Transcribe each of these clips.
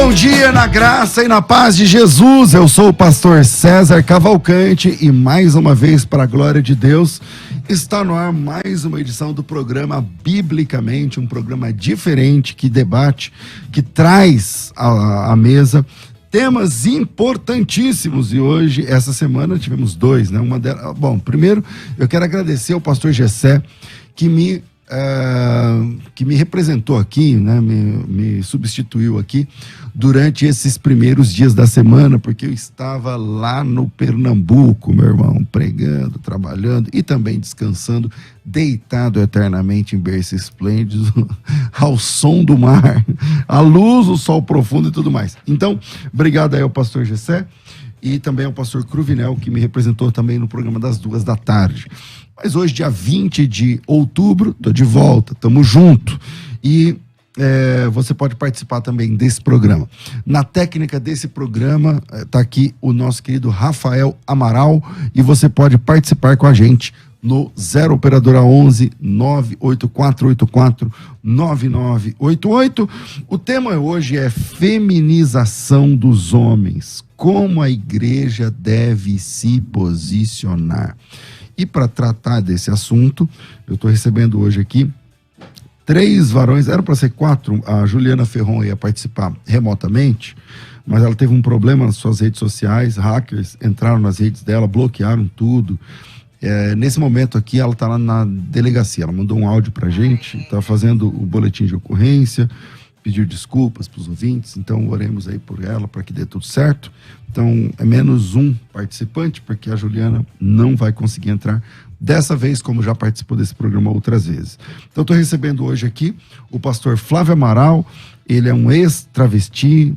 Bom dia na graça e na paz de Jesus. Eu sou o pastor César Cavalcante e mais uma vez, para a glória de Deus, está no ar mais uma edição do programa Biblicamente, um programa diferente que debate, que traz à mesa temas importantíssimos. E hoje, essa semana, tivemos dois, né? Bom, primeiro, eu quero agradecer ao pastor Gessé, que me representou aqui, né, me substituiu aqui durante esses primeiros dias da semana, porque eu estava lá no Pernambuco, meu irmão, pregando, trabalhando e também descansando, deitado eternamente em berço esplêndido, ao som do mar, à luz, o sol profundo e tudo mais. Então, obrigado aí ao pastor Gessé e também ao pastor Cruvinel, que me representou também no programa das 14h. Mas hoje, dia 20 de outubro, tô de volta, tamo junto. E você pode participar também desse programa. Na técnica desse programa, tá aqui o nosso querido Rafael Amaral, e você pode participar com a gente no 0 operadora 11 98484 9988. O tema hoje é feminização dos homens. Como a igreja deve se posicionar? E para tratar desse assunto, eu estou recebendo hoje aqui 3 varões, era para ser 4, a Juliana Ferron ia participar remotamente, mas ela teve um problema nas suas redes sociais, hackers entraram nas redes dela, bloquearam tudo. Nesse momento aqui, ela está lá na delegacia, ela mandou um áudio para a gente, está fazendo o boletim de ocorrência, pediu desculpas para os ouvintes, então oremos aí por ela para que dê tudo certo. Então é menos um participante, porque a Juliana não vai conseguir entrar dessa vez, como já participou desse programa outras vezes. Então estou recebendo hoje aqui o pastor Flávio Amaral, ele é um ex-travesti,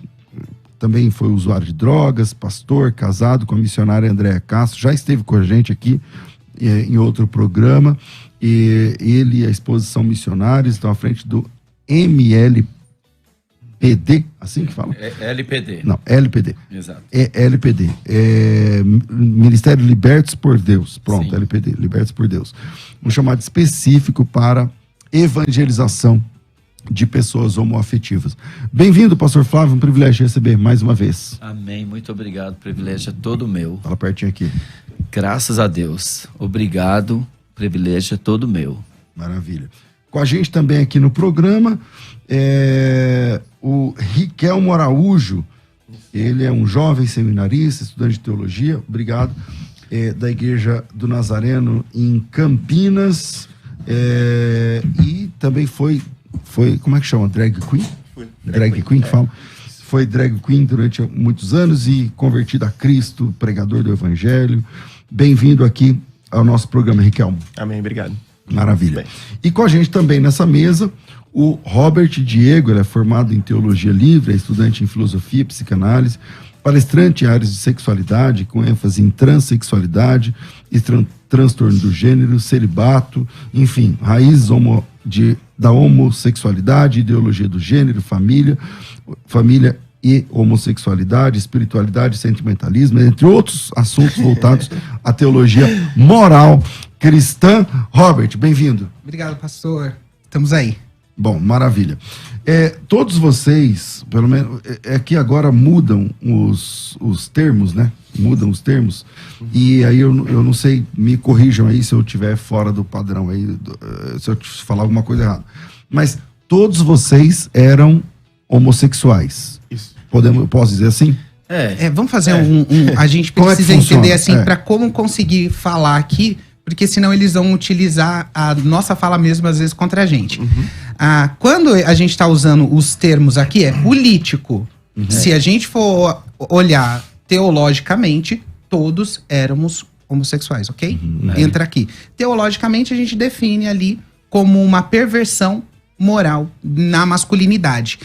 também foi usuário de drogas, pastor, casado com a missionária Andréa Castro, já esteve com a gente aqui em outro programa, e ele e a esposa são missionários, estão à frente do MLPD, assim que fala? LPD. Não, LPD. Exato. LPD. Ministério Libertos por Deus. Pronto, sim. LPD, Libertos por Deus. Um chamado específico para evangelização de pessoas homoafetivas. Bem-vindo, pastor Flávio, um privilégio receber mais uma vez. Amém, muito obrigado, o privilégio é todo meu. Fala pertinho aqui. Graças a Deus, obrigado, o privilégio é todo meu. Maravilha. Com a gente também aqui no programa, o Riquelmo Araújo, ele é um jovem seminarista, estudante de teologia, obrigado, da Igreja do Nazareno em Campinas, e também foi, como é que chama? Drag Queen? Drag Queen que fala. Foi drag queen durante muitos anos e convertido a Cristo, pregador do Evangelho. Bem-vindo aqui ao nosso programa, Riquelmo. Amém, obrigado. Maravilha. Bem. E com a gente também nessa mesa, o Robert Diego, ele é formado em Teologia Livre, é estudante em Filosofia e Psicanálise, palestrante em áreas de sexualidade, com ênfase em transexualidade e transtorno do gênero, celibato, enfim, raízes da homossexualidade, ideologia do gênero, família e homossexualidade, espiritualidade, sentimentalismo, entre outros assuntos voltados à teologia moral cristã. Robert, bem-vindo. Obrigado, pastor. Estamos aí. Bom, maravilha. Todos vocês, pelo menos, que agora mudam os termos, né? Mudam os termos. E aí eu não sei, me corrijam aí se eu estiver fora do padrão, aí, se eu falar alguma coisa errada. Mas todos vocês eram homossexuais. Isso. Posso dizer assim? Vamos fazer a gente precisa entender assim, para como conseguir falar aqui, porque senão eles vão utilizar a nossa fala mesmo, às vezes, contra a gente. Uhum. Quando a gente está usando os termos aqui, é político. Uhum. Se a gente for olhar teologicamente, todos éramos homossexuais, ok? Uhum. Entra aqui. Teologicamente, a gente define ali como uma perversão moral na masculinidade.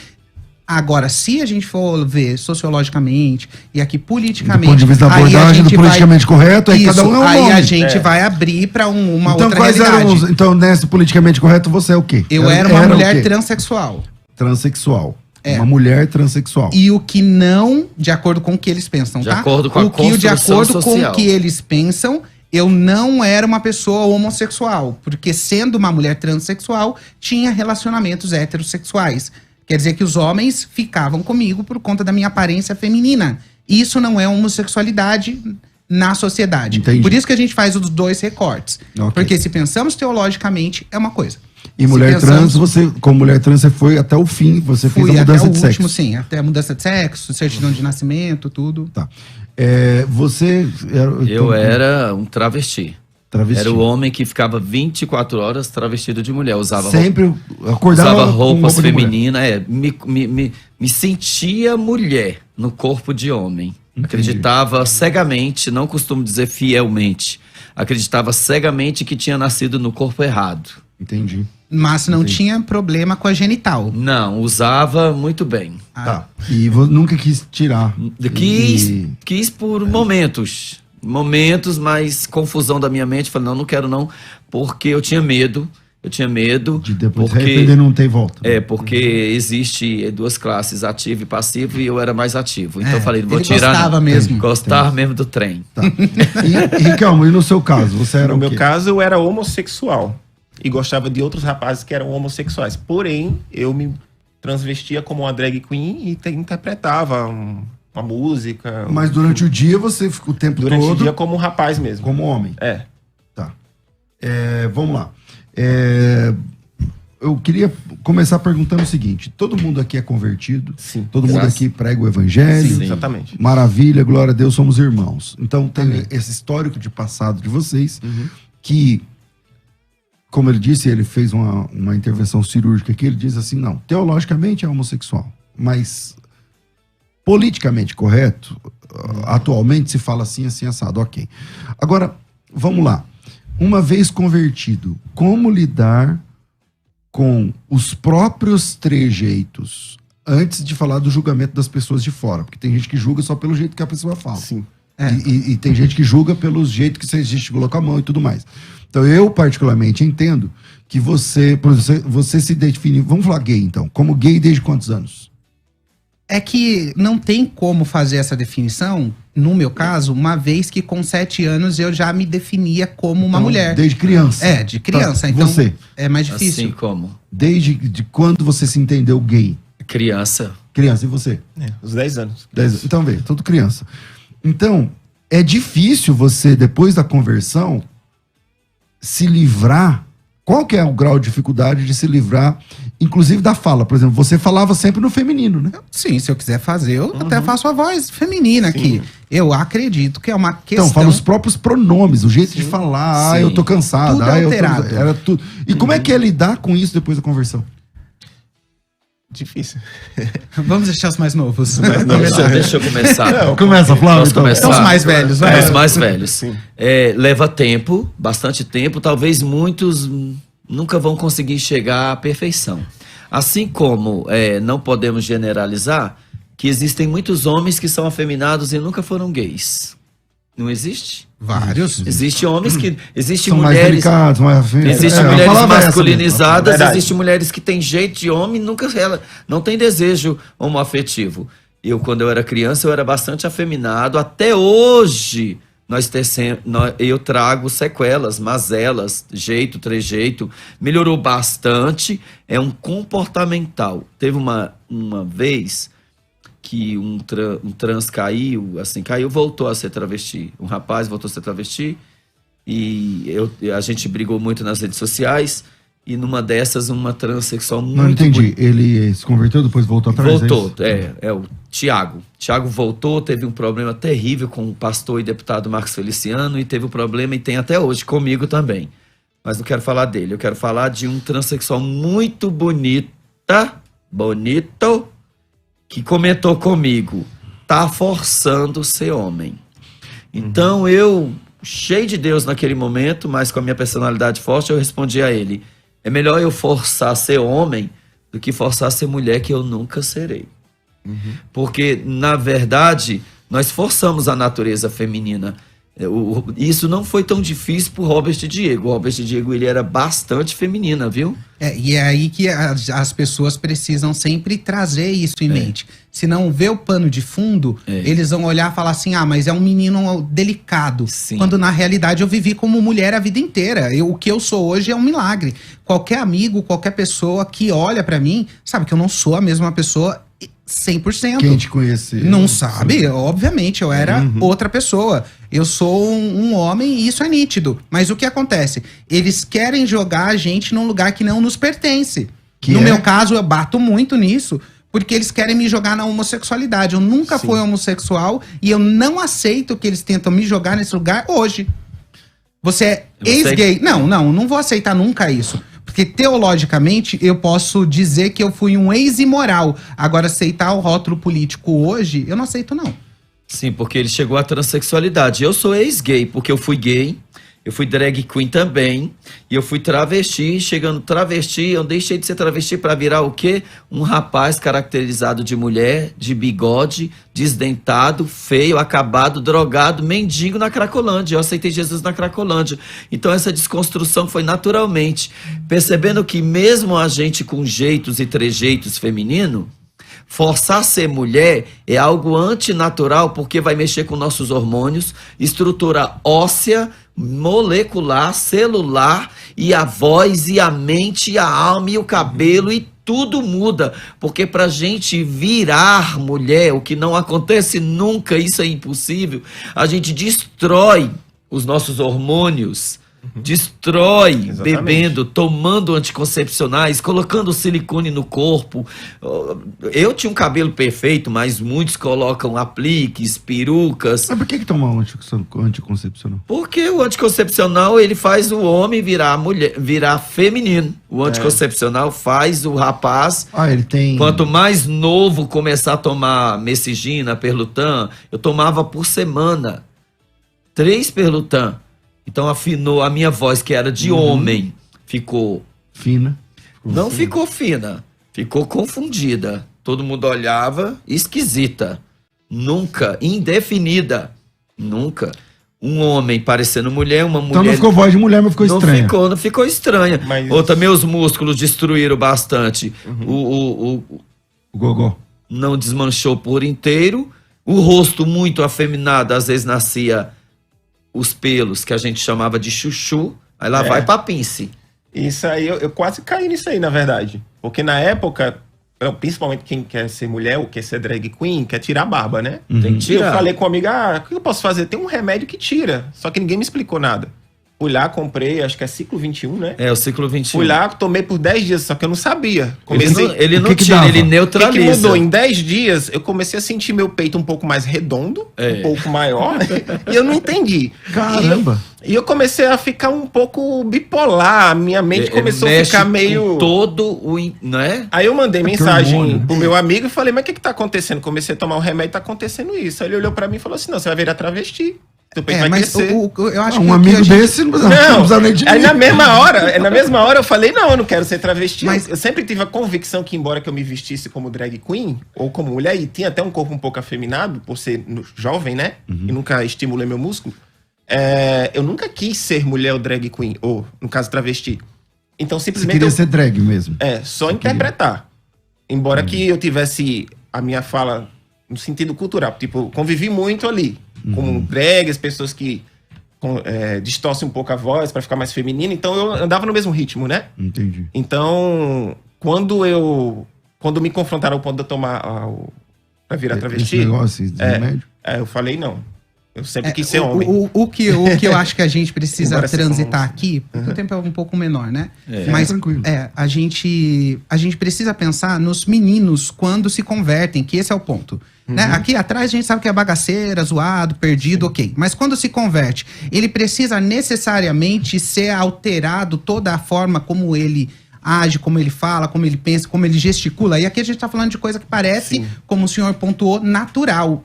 Agora, se a gente for ver sociologicamente e aqui politicamente... Do ponto de vista da abordagem do politicamente correto, aí cada um é um aí nome. a gente vai abrir para uma então, outra realidade. Então, nesse politicamente correto, você é o quê? Eu era uma mulher transexual. Transexual. Uma mulher transexual. E o que não, de acordo com o que eles pensam, tá? De acordo com a construção de acordo social. Com o que eles pensam, eu não era uma pessoa homossexual. Porque sendo uma mulher transexual, tinha relacionamentos heterossexuais. Quer dizer que os homens ficavam comigo por conta da minha aparência feminina. Isso não é homossexualidade na sociedade. Entendi. Por isso que a gente faz os dois recortes. Ok. Porque se pensamos teologicamente, é uma coisa. E mulher trans, como mulher trans, você foi até o fim, você fez a mudança de sexo. Último, sim, até a mudança de sexo, certidão de nascimento, tudo. Tá. Você... Eu era um travesti. Travesti. Era o homem que ficava 24 horas travestido de mulher. Usava sempre acordava usava roupas com femininas. Me sentia mulher no corpo de homem. Entendi. Acreditava cegamente, não costumo dizer fielmente. Acreditava cegamente que tinha nascido no corpo errado. Entendi. Mas não tinha problema com a genital. Não, usava muito bem. Tá. E nunca quis tirar. Quis por momentos. Momentos, mas confusão da minha mente. Falei, não quero não, porque eu tinha medo. Eu tinha medo. De depois porque, arrepender não ter volta. Porque existe duas classes, ativo e passivo, e eu era mais ativo. Então eu falei, não vou ele tirar. Gostava mesmo. Gostar mesmo do trem. Tá. E Riquelme, e no seu caso? Você era No meu caso, eu era homossexual. E gostava de outros rapazes que eram homossexuais. Porém, eu me transvestia como uma drag queen e interpretava uma música. Mas durante o dia você fica o tempo todo... Durante o dia como um rapaz mesmo. Como homem. É. Tá. Vamos lá. Eu queria começar perguntando o seguinte. Todo mundo aqui é convertido? Sim. Todo mundo aqui prega o evangelho? Sim, exatamente. Maravilha, glória a Deus, somos irmãos. Então tem esse histórico de passado de vocês que... Como ele disse, ele fez uma intervenção cirúrgica aqui, ele diz assim, não, teologicamente é homossexual, mas politicamente correto, atualmente se fala assim, assim, assado, ok. Agora, vamos lá. Uma vez convertido, como lidar com os próprios trejeitos antes de falar do julgamento das pessoas de fora? Porque tem gente que julga só pelo jeito que a pessoa fala. Sim. E tem gente que julga pelo jeito que você gesticulou com a mão e tudo mais. Então eu particularmente entendo que você se define, vamos falar gay então, como gay desde quantos anos? É que não tem como fazer essa definição, no meu caso, uma vez que com 7 anos eu já me definia como uma mulher. Desde criança? De criança. Tá. Então Você? É mais difícil. Assim como? De quando você se entendeu gay? Criança. Criança, e você? Os 10 anos. 10, então vê, tudo criança. Então, é difícil você, depois da conversão, se livrar. Qual que é o grau de dificuldade de se livrar, inclusive da fala? Por exemplo, você falava sempre no feminino, né? Sim, se eu quiser fazer, eu até faço a voz feminina aqui. Eu acredito que é uma questão... Então, fala os próprios pronomes, o jeito de falar. Sim. Eu tô cansada. Tudo alterado. Era tudo. E como é que é lidar com isso depois da conversão? Difícil. Vamos deixar os mais novos. Deixa eu começar. Começa, Flávio. Posso Então. começar? São os mais velhos, vai. Os mais velhos. Sim. Leva tempo, bastante tempo. Talvez muitos nunca vão conseguir chegar à perfeição. Assim como não podemos generalizar que existem muitos homens que são afeminados e nunca foram gays. Não existe? Vários. Existem homens que... Existem São mais mulheres... delicados, mais Existem a mulheres palavra é essa masculinizadas, mesmo. existem mulheres que têm jeito de homem, ela não tem desejo homoafetivo. Quando eu era criança, eu era bastante afeminado. Até hoje, eu trago sequelas, mazelas, trejeito. Melhorou bastante. É um comportamental. Teve uma vez que um trans caiu, voltou a ser travesti. Um rapaz voltou a ser travesti. E a gente brigou muito nas redes sociais. E numa dessas, uma transexual muito... Não entendi. Ele se converteu, depois voltou atrás? Voltou, o Tiago. Tiago voltou, teve um problema terrível com o pastor e deputado Marcos Feliciano. E teve um problema, e tem até hoje, comigo também. Mas não quero falar dele. Eu quero falar de um transexual muito bonito, que comentou comigo, tá forçando ser homem. Então eu, cheio de Deus naquele momento, mas com a minha personalidade forte, eu respondi a ele, é melhor eu forçar ser homem do que forçar ser mulher, que eu nunca serei. Porque, na verdade, nós forçamos a natureza feminina. Isso não foi tão difícil pro Robert Diego. O Robert Diego, ele era bastante feminina, viu? E é aí que as pessoas precisam sempre trazer isso em mente. Se não vê o pano de fundo, eles vão olhar e falar assim, mas é um menino delicado. Sim. Quando na realidade eu vivi como mulher a vida inteira. O que eu sou hoje é um milagre. Qualquer amigo, qualquer pessoa que olha pra mim, sabe que eu não sou a mesma pessoa 100%. Quem te conhecer. Não sabe, obviamente, eu era outra pessoa. Eu sou um homem e isso é nítido. Mas o que acontece? Eles querem jogar a gente num lugar que não nos pertence. No meu caso, eu bato muito nisso, porque eles querem me jogar na homossexualidade. Eu nunca fui homossexual e eu não aceito que eles tentam me jogar nesse lugar hoje. Você é ex-gay. Não vou aceitar nunca isso. Porque teologicamente eu posso dizer que eu fui um ex-imoral. Agora, aceitar o rótulo político hoje, eu não aceito, não. Sim, porque ele chegou à transexualidade. Eu sou ex-gay, porque eu fui gay, eu fui drag queen também, e eu fui travesti. Chegando travesti, eu deixei de ser travesti para virar o quê? Um rapaz caracterizado de mulher, de bigode, desdentado, feio, acabado, drogado, mendigo na Cracolândia. Eu aceitei Jesus na Cracolândia. Então essa desconstrução foi naturalmente, percebendo que mesmo a gente com jeitos e trejeitos feminino, forçar a ser mulher é algo antinatural, porque vai mexer com nossos hormônios, estrutura óssea, molecular, celular, e a voz, e a mente, e a alma, e o cabelo, e tudo muda. Porque pra gente virar mulher, o que não acontece nunca, isso é impossível, a gente destrói os nossos hormônios, destrói, bebendo, tomando anticoncepcionais, colocando silicone no corpo. Eu tinha um cabelo perfeito, mas muitos colocam apliques, perucas. Mas por que tomar um anticoncepcional? Porque o anticoncepcional, ele faz o homem virar mulher, virar feminino. O anticoncepcional faz o rapaz, ele tem... quanto mais novo começar a tomar Mesigina, Perlutan, eu tomava por semana 3 Perlutan. Então afinou a minha voz, que era de homem, ficou... Fina. Não ficou fina, ficou confundida. Todo mundo olhava, esquisita. Nunca, indefinida. Nunca. Um homem parecendo mulher, uma mulher... Então não ficou voz de mulher, mas ficou estranha. Não ficou estranha. Mas... Ou também os músculos destruíram bastante. O gogó. Não desmanchou por inteiro. O rosto muito afeminado, às vezes nascia... os pelos, que a gente chamava de chuchu, aí lá vai pra pince. Isso aí, eu quase caí nisso aí, na verdade. Porque na época, principalmente quem quer ser mulher ou quer ser drag queen, quer tirar a barba, né? Tem que tirar. E eu falei com uma amiga, o que eu posso fazer? Tem um remédio que tira, só que ninguém me explicou nada. Fui lá, comprei, acho que é ciclo 21, né? É, o ciclo 21. Fui lá, tomei por 10 dias, só que eu não sabia. Ele não tira, ele neutraliza. O que mudou? Em 10 dias, eu comecei a sentir meu peito um pouco mais redondo, um pouco maior, e eu não entendi. Caramba! E eu comecei a ficar um pouco bipolar, minha mente começou a ficar meio... todo o... né? Aí eu mandei mensagem hormônio. pro meu amigo e falei, mas o que tá acontecendo? Comecei a tomar o remédio e tá acontecendo isso. Aí ele olhou pra mim e falou assim, não, você vai virar travesti. Teu peito vai mas crescer. eu acho Um amigo desse não precisa nem de Aí mim. na mesma hora eu falei, não, eu não quero ser travesti. Mas eu sempre tive a convicção que, embora que eu me vestisse como drag queen, ou como mulher, e tinha até um corpo um pouco afeminado, por ser jovem, né? E nunca estimulei meu músculo, eu nunca quis ser mulher ou drag queen, ou, no caso, travesti. Então, Você simplesmente... queria ser drag mesmo. Só interpretar. Embora que eu tivesse a minha fala no sentido cultural. Tipo, convivi muito ali. Com drags, pessoas que distorcem um pouco a voz para ficar mais feminina. Então eu andava no mesmo ritmo, né? Entendi. Então, quando me confrontaram ao ponto de eu tomar para virar travesti, Esse negócio, esse remédio? eu falei não. Eu sempre quis ser homem. O que eu acho que a gente precisa Embora transitar aqui, porque o tempo é um pouco menor, né? Mas tranquilo. a gente precisa pensar nos meninos quando se convertem, que esse é o ponto. Né? Aqui atrás a gente sabe que é bagaceira, zoado, perdido, ok. Mas quando se converte, ele precisa necessariamente ser alterado toda a forma como ele age, como ele fala, como ele pensa, como ele gesticula. E aqui a gente tá falando de coisa que parece, como o senhor pontuou, natural.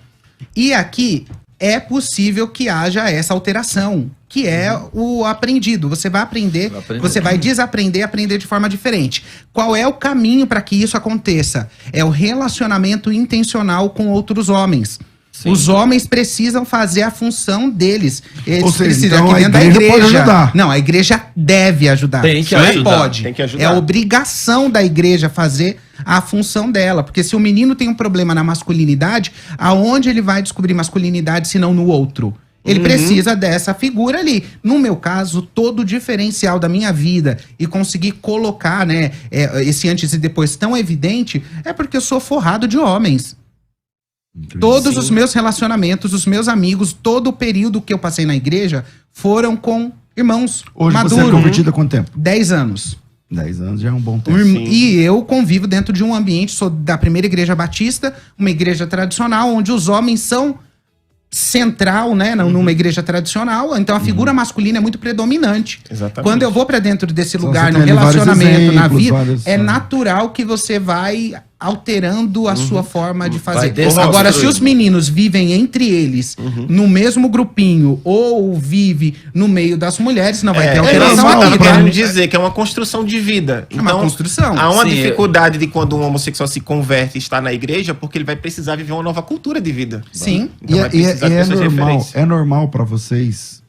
E aqui é possível que haja essa alteração, que é o aprendido. Você vai aprender, você vai desaprender e aprender de forma diferente. Qual é o caminho para que isso aconteça? É o relacionamento intencional com outros homens. Sim. Os homens precisam fazer a função deles. Eles Ou seja, precisam então aqui a dentro da igreja pode igreja. ajudar. Não, a igreja deve ajudar. Tem que Não ajudar. é pode. Tem que ajudar. É obrigação da igreja fazer a função dela. Porque se o menino tem um problema na masculinidade, aonde ele vai descobrir masculinidade se não no outro? Ele precisa dessa figura ali. No meu caso, todo o diferencial da minha vida e conseguir colocar, né, esse antes e depois tão evidente, é porque eu sou forrado de homens. Todos os meus relacionamentos, os meus amigos, todo o período que eu passei na igreja foram com irmãos Hoje maduros. você é convertido há quanto tempo? 10 anos. 10 anos já é um bom tempo. E eu convivo dentro de um ambiente, sou da primeira igreja batista, uma igreja tradicional, onde os homens são central, né, numa igreja tradicional, então a figura masculina é muito predominante. Exatamente. Quando eu vou pra dentro desse Então, lugar, você no tem ali vários relacionamento, na exemplos, vida, vários- é natural que você vai alterando a sua forma de fazer. desconstruindo. Agora, se os meninos vivem entre eles, no mesmo grupinho, ou vive no meio das mulheres, não vai ter alteração normal, aqui, Eu tá? quero dizer que é uma construção de vida. É uma construção. Há uma Sim, dificuldade de quando um homossexual se converte e está na igreja, porque ele vai precisar viver uma nova cultura de vida. Sim. Então vai E precisar de pessoas de normal, referência. é normal pra vocês,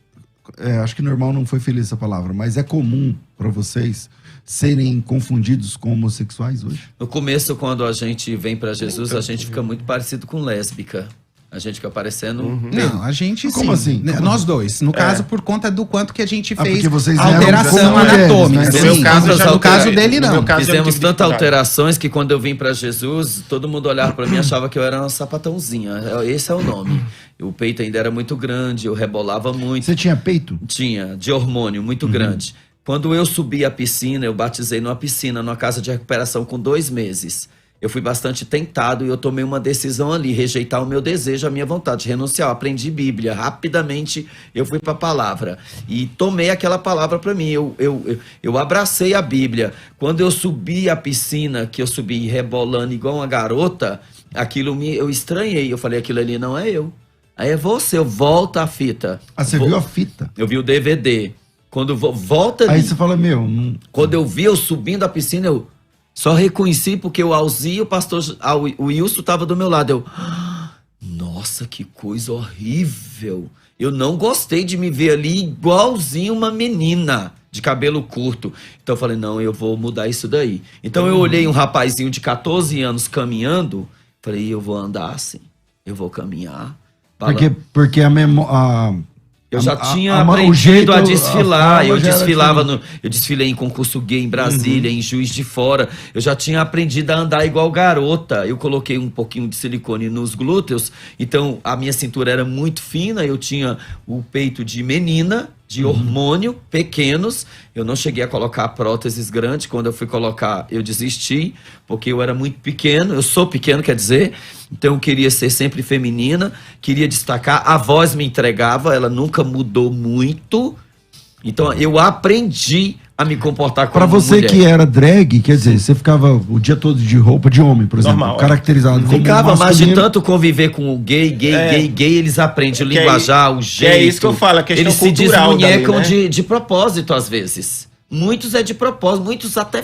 acho que normal não foi feliz essa palavra, mas é comum pra vocês serem confundidos com homossexuais hoje? No começo, quando a gente vem pra Jesus, a gente fica muito parecido com lésbica. A gente fica parecendo... Não, a gente Como sim. assim? Né, Como nós dois. No caso, por conta do quanto que a gente fez porque vocês eram alteração como mulheres, anatômica. né? No Sim, meu caso, eu já no caso dele, no não. meu caso, eu Fizemos tive tantas dificuldade. alterações que quando eu vim pra Jesus, todo mundo olhava pra mim e achava que eu era uma sapatãozinha. Esse é o nome. O peito ainda era muito grande, eu rebolava muito. Você tinha peito? Tinha, de hormônio, muito grande. Quando eu subi a piscina, eu batizei numa piscina, numa casa de recuperação com 2 meses. Eu fui bastante tentado e eu tomei uma decisão ali, rejeitar o meu desejo, a minha vontade, renunciar. Eu aprendi Bíblia, rapidamente eu fui para a palavra e tomei aquela palavra para mim. Eu abracei a Bíblia. Quando eu subi a piscina, que eu subi rebolando igual uma garota, eu estranhei. Eu falei, aquilo ali não é eu. Aí é você, eu volto a fita. Ah, você viu a fita? Eu vi o DVD. Quando volta ali. Aí você fala, meu, não... Quando eu vi eu subindo a piscina, eu só reconheci porque o Alzi e o pastor, o Wilson tava do meu lado. Eu, nossa, que coisa horrível. Eu não gostei de me ver ali igualzinho uma menina de cabelo curto. Então eu falei, não, eu vou mudar isso daí. Então eu olhei um rapazinho de 14 anos caminhando, falei, eu vou andar assim, eu vou caminhar. Porque a memória... Eu já tinha o aprendido jeito, a desfilar. a Eu forma já era desfilava diferente. eu desfilei em concurso gay em Brasília, em Juiz de Fora. Eu já tinha aprendido a andar igual garota. Eu coloquei um pouquinho de silicone nos glúteos, então a minha cintura era muito fina. Eu tinha o peito de menina, de hormônio, pequenos. Eu não cheguei a colocar próteses grandes. Quando eu fui colocar, eu desisti, porque eu era muito pequeno. Eu sou pequeno, quer dizer. Então eu queria ser sempre feminina, queria destacar. A voz me entregava, ela nunca mudou muito. Então eu aprendi a me comportar como Pra você mulher. que era drag, quer dizer, você ficava o dia todo de roupa de homem, por exemplo, Normal, é. caracterizado como Ficava, mas de masculino. tanto conviver com o gay, eles aprendem o Que é linguajar, o que jeito. é isso que eu falo, a questão eles se cultural desmunhecam dali, né? de propósito, às vezes. Muitos é de propósito, muitos até...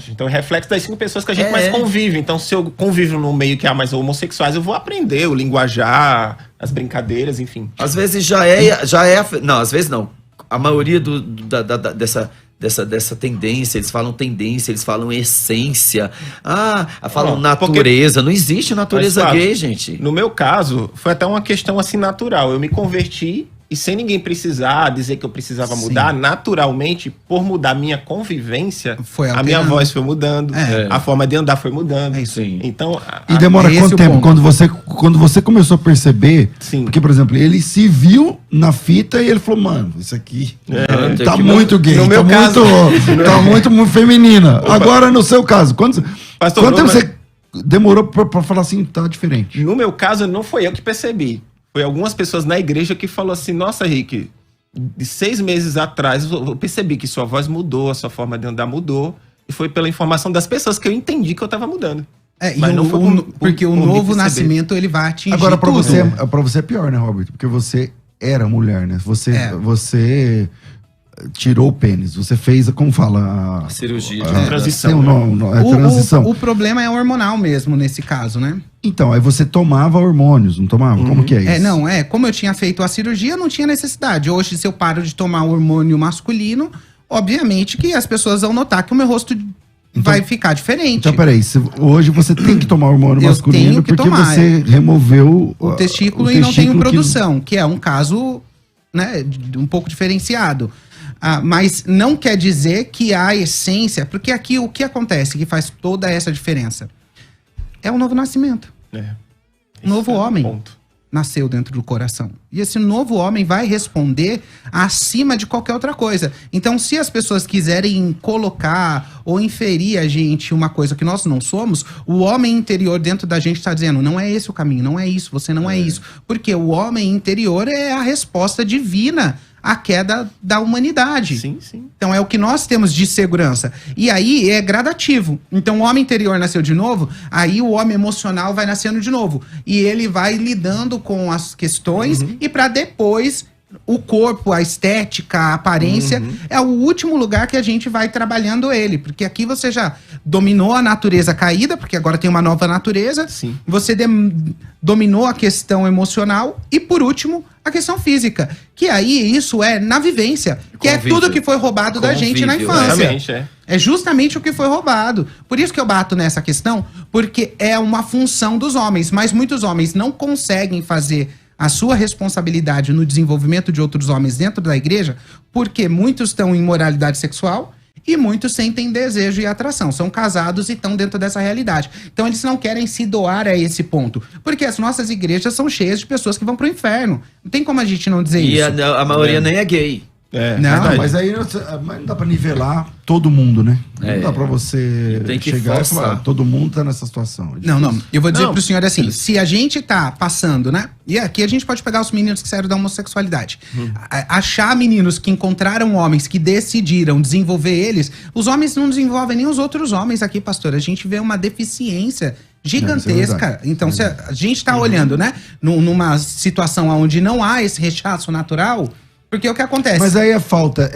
Então é reflexo das 5 pessoas que a gente É. mais convive. Então, se eu convivo num meio que há mais homossexuais, eu vou aprender o linguajar, as brincadeiras, enfim. Às vezes não, às vezes não. A maioria dessa tendência, eles falam tendência, eles falam essência. Falam natureza. Não existe natureza Mas, Flávio, gay, gente. No meu caso, foi até uma questão assim natural. Eu me converti e sem ninguém precisar dizer que eu precisava mudar, naturalmente, por mudar minha convivência, Foi a minha alterando. voz foi mudando, a forma de andar foi mudando. É isso aí. Então, E demora Esse quanto é o tempo? ponto. Quando você começou a perceber, Sim. porque, por exemplo, ele se viu na fita e ele falou, mano, isso aqui Tem tá que- muito gay, no meu tá muito feminina. Agora, no seu caso, quanto Pastor, tempo você demorou pra falar assim, tá diferente? no meu caso, não foi eu que percebi. Foi algumas pessoas na igreja que falou assim, nossa, Rick, de 6 meses atrás eu percebi que sua voz mudou, a sua forma de andar mudou. E foi pela informação das pessoas que eu entendi que eu tava mudando. Mas não foi porque o por me novo perceber. nascimento ele vai atingir Agora, pra tudo. você é pior, né, Robert? Porque você era mulher, né? Você tirou o pênis, você fez, como fala? A cirurgia de transição. Transição. O problema é hormonal mesmo, nesse caso, né? Então, aí você tomava hormônios, não tomava? Como que é isso? Como eu tinha feito a cirurgia, não tinha necessidade. Hoje, se eu paro de tomar hormônio masculino, obviamente que as pessoas vão notar que o meu rosto vai ficar diferente. Então, peraí, hoje você tem que tomar hormônio masculino porque você removeu o testículo e não tem produção, que é um caso, né, um pouco diferenciado. Mas não quer dizer que a essência, porque aqui o que acontece que faz toda essa diferença é o novo nascimento. O novo homem nasceu dentro do coração. E esse novo homem vai responder acima de qualquer outra coisa. Então, se as pessoas quiserem colocar ou inferir a gente uma coisa que nós não somos, o homem interior dentro da gente está dizendo, não é esse o caminho, não é isso, você não é isso. Porque o homem interior é a resposta divina à queda da humanidade. Sim, sim. Então é o que nós temos de segurança. E aí é gradativo. Então o homem interior nasceu de novo, aí o homem emocional vai nascendo de novo. E ele vai lidando com as questões e para depois o corpo, a estética, a aparência é o último lugar que a gente vai trabalhando ele. Porque aqui você já dominou a natureza caída, porque agora tem uma nova natureza. Sim. Você dominou a questão emocional e, por último, a questão física. Que aí isso é na vivência. Que é tudo que foi roubado da gente na infância. É justamente o que foi roubado. Por isso que eu bato nessa questão, porque é uma função dos homens. Mas muitos homens não conseguem fazer a sua responsabilidade no desenvolvimento de outros homens dentro da igreja, porque muitos estão em imoralidade sexual e muitos sentem desejo e atração. São casados e estão dentro dessa realidade. Então eles não querem se doar a esse ponto. Porque as nossas igrejas são cheias de pessoas que vão pro inferno. Não tem como a gente não dizer isso. E a maioria nem é gay. Não, mas aí não dá pra nivelar todo mundo, né? Não dá pra você chegar e falar, todo mundo tá nessa situação. Não. Eu vou dizer pro senhor assim, se a gente tá passando, né? E aqui a gente pode pegar os meninos que saíram da homossexualidade. Achar meninos que encontraram homens que decidiram desenvolver eles, os homens não desenvolvem nem os outros homens aqui, pastor. A gente vê uma deficiência gigantesca. Então, se a gente tá olhando, né? Numa situação onde não há esse rechaço natural... Porque o que acontece? Mas aí a falta,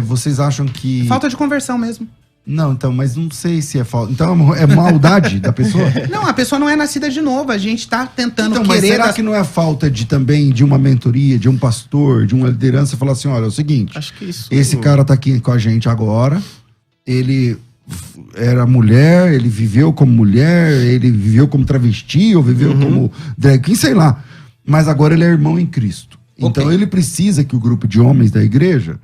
vocês acham que... Falta de conversão mesmo. Não, então, mas não sei se é falta. Então é maldade da pessoa? Não, a pessoa não é nascida de novo. A gente tá tentando então, mas será que não é falta também de uma mentoria, de um pastor, de uma liderança, falar assim, olha, é o seguinte, acho que isso... esse cara tá aqui com a gente agora, ele era mulher, ele viveu como mulher, ele viveu como travesti, ou viveu como drag queen, sei lá. Mas agora ele é irmão em Cristo. Então ele precisa que o grupo de homens da igreja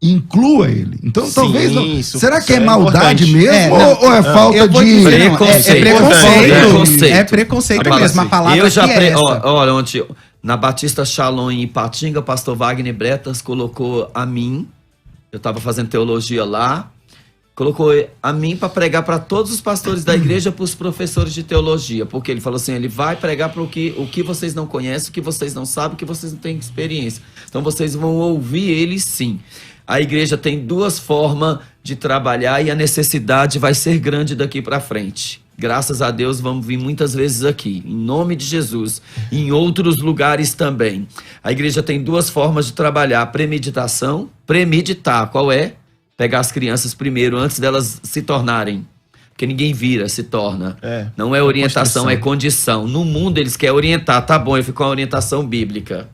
inclua ele. Então sim, talvez não. Será que é maldade mesmo? Ou é falta de preconceito? É preconceito mesmo. A palavra eu já olha, ontem na Batista Shalom em Ipatinga, o pastor Wagner Bretas colocou a mim. Eu estava fazendo teologia lá. Colocou a mim para pregar para todos os pastores da igreja, para os professores de teologia, porque ele falou assim, ele vai pregar para o que vocês não conhecem, o que vocês não sabem, o que vocês não têm experiência. Então vocês vão ouvir ele sim. A igreja tem duas formas de trabalhar e a necessidade vai ser grande daqui para frente. Graças a Deus vamos vir muitas vezes aqui, em nome de Jesus, e em outros lugares também. A igreja tem duas formas de trabalhar, premeditação, premeditar, qual é? Pegar as crianças primeiro, antes delas se tornarem. Porque ninguém vira, se torna. Não é orientação, é condição. No mundo eles querem orientar. Tá bom, eu fico com a orientação bíblica.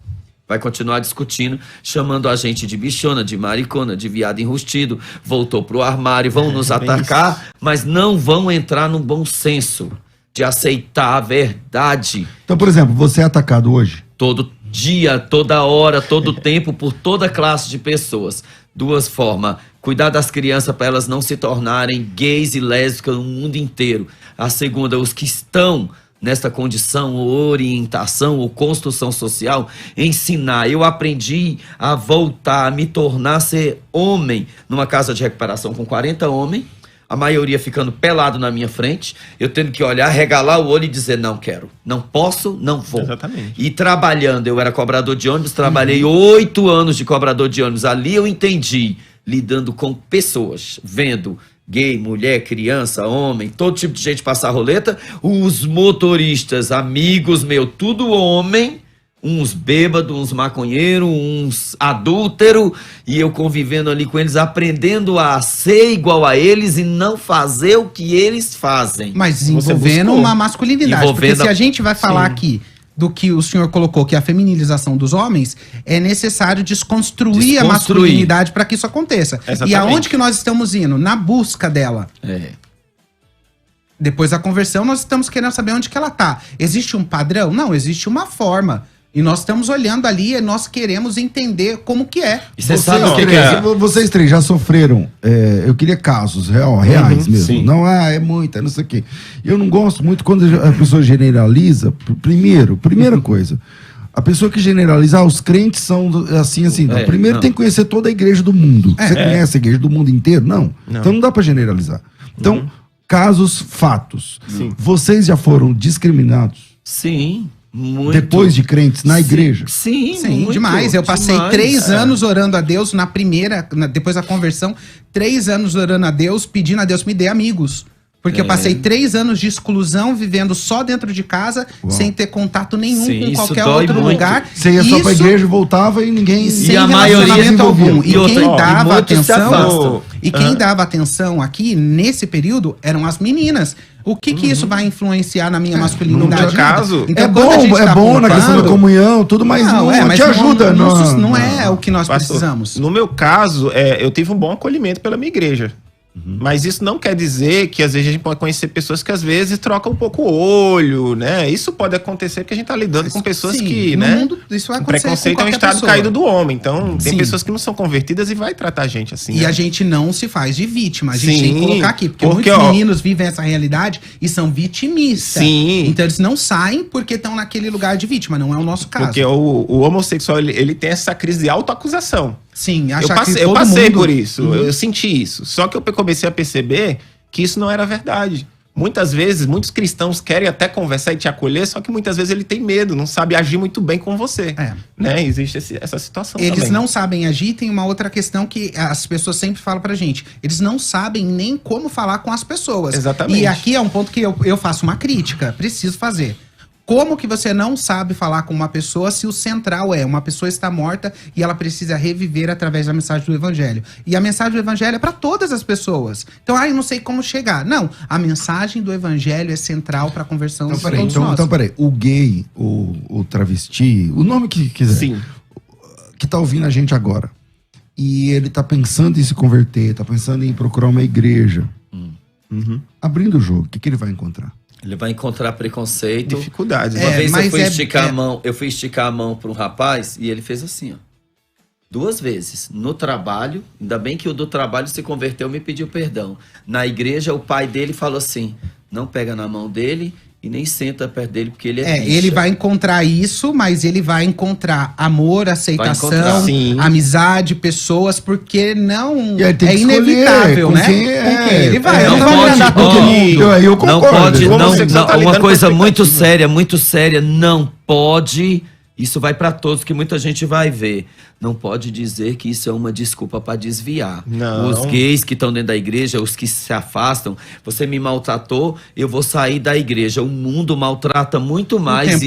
Vai continuar discutindo, chamando a gente de bichona, de maricona, de viado enrustido. Voltou pro armário, vão nos atacar, mas não vão entrar no bom senso de aceitar a verdade. Então, por exemplo, você é atacado hoje? Todo dia, toda hora, todo tempo, por toda classe de pessoas. Duas formas. Cuidar das crianças para elas não se tornarem gays e lésbicas no mundo inteiro. A segunda, os que estão nesta condição, ou orientação, ou construção social, ensinar. Eu aprendi a voltar, a me tornar ser homem numa casa de recuperação com 40 homens, a maioria ficando pelado na minha frente, eu tendo que olhar, regalar o olho e dizer, não quero, não posso, não vou. Exatamente. E trabalhando, eu era cobrador de ônibus, trabalhei 8 anos de cobrador de ônibus, ali eu entendi, lidando com pessoas, vendo gay, mulher, criança, homem, todo tipo de gente passar roleta, os motoristas, amigos meus, tudo homem, uns bêbados, uns maconheiros, uns adúlteros, e eu convivendo ali com eles, aprendendo a ser igual a eles e não fazer o que eles fazem. Mas envolvendo uma masculinidade. Porque se a gente vai falar aqui do que o senhor colocou, que é a feminilização dos homens, é necessário desconstruir a masculinidade para que isso aconteça. Exatamente. E aonde que nós estamos indo? Na busca dela. Depois da conversão, nós estamos querendo saber onde que ela tá. Existe um padrão? Não, existe uma forma. E nós estamos olhando ali e nós queremos entender como que é. E você sabe o que é? Vocês três já sofreram, eu queria casos reais mesmo. Sim. Não, é muita, não sei o quê. Eu não gosto muito quando a pessoa generaliza. Primeira coisa, a pessoa que generaliza, os crentes são assim. Não. Primeiro tem que conhecer toda a igreja do mundo. Você conhece a igreja do mundo inteiro? Não. Então não dá pra generalizar. Então, casos, fatos. Sim. Vocês já foram discriminados? Sim. Muito. Depois de crentes na igreja? Sim, muito, demais. Eu passei 3 anos orando a Deus depois da conversão, 3 anos orando a Deus, pedindo a Deus que me dê amigos. Porque eu passei 3 anos de exclusão, vivendo só dentro de casa, sem ter contato nenhum com qualquer outro lugar. Você ia só pra igreja, voltava e ninguém... Sem a maioria algum. E quem dava atenção... E quem dava atenção aqui, nesse período, eram as meninas. O que isso vai influenciar na minha masculinidade? No caso, então, é bom na questão da comunhão, tudo, mas não te ajuda. Não é o que nós precisamos. No meu caso, eu tive um bom acolhimento pela minha igreja. Mas isso não quer dizer que às vezes a gente pode conhecer pessoas que às vezes trocam um pouco o olho, né? Isso pode acontecer porque a gente tá lidando com pessoas que, né? Mundo, isso vai acontecer. Preconceito é um estado caído do homem. Então, tem pessoas que não são convertidas e vai tratar a gente assim. E a gente não se faz de vítima. A gente tem que colocar aqui. Porque muitos meninos vivem essa realidade e são vitimistas. Sim. Então eles não saem porque estão naquele lugar de vítima. Não é o nosso caso. Porque o homossexual, ele tem essa crise de autoacusação. Sim, eu passei por isso, eu senti isso. Só que eu comecei a perceber que isso não era verdade. Muitas vezes, muitos cristãos querem até conversar e te acolher, só que muitas vezes ele tem medo, não sabe agir muito bem com você. Né? Existe essa situação também. Eles não sabem agir. Tem uma outra questão que as pessoas sempre falam pra gente. Eles não sabem nem como falar com as pessoas. Exatamente. E aqui é um ponto que eu faço uma crítica. Preciso fazer. Como que você não sabe falar com uma pessoa se o central uma pessoa está morta e ela precisa reviver através da mensagem do evangelho? E a mensagem do evangelho é para todas as pessoas. Então, eu não sei como chegar. Não, a mensagem do evangelho é central para a conversão de todos nós. Então, peraí, o gay, o travesti, o nome que quiser, sim, que tá ouvindo a gente agora, e ele tá pensando em se converter, tá pensando em procurar uma igreja, abrindo o jogo, o que ele vai encontrar? Ele vai encontrar preconceito. Dificuldades. Uma vez eu fui esticar a mão, eu fui esticar a mão para um rapaz e ele fez assim, ó. 2 vezes. No trabalho, ainda bem que o do trabalho se converteu e me pediu perdão. Na igreja, o pai dele falou assim, não pega na mão dele e nem senta perto dele, porque ele é bicha. Ele vai encontrar isso, mas ele vai encontrar amor, aceitação, amizade, pessoas, porque não é inevitável, né? Com quem ele vai. Não pode, todo mundo. Eu concordo. Uma coisa muito séria, não pode... Isso vai para todos, que muita gente vai ver. Não pode dizer que isso é uma desculpa para desviar. Não. Os gays que estão dentro da igreja, os que se afastam, você me maltratou, eu vou sair da igreja. O mundo maltrata muito mais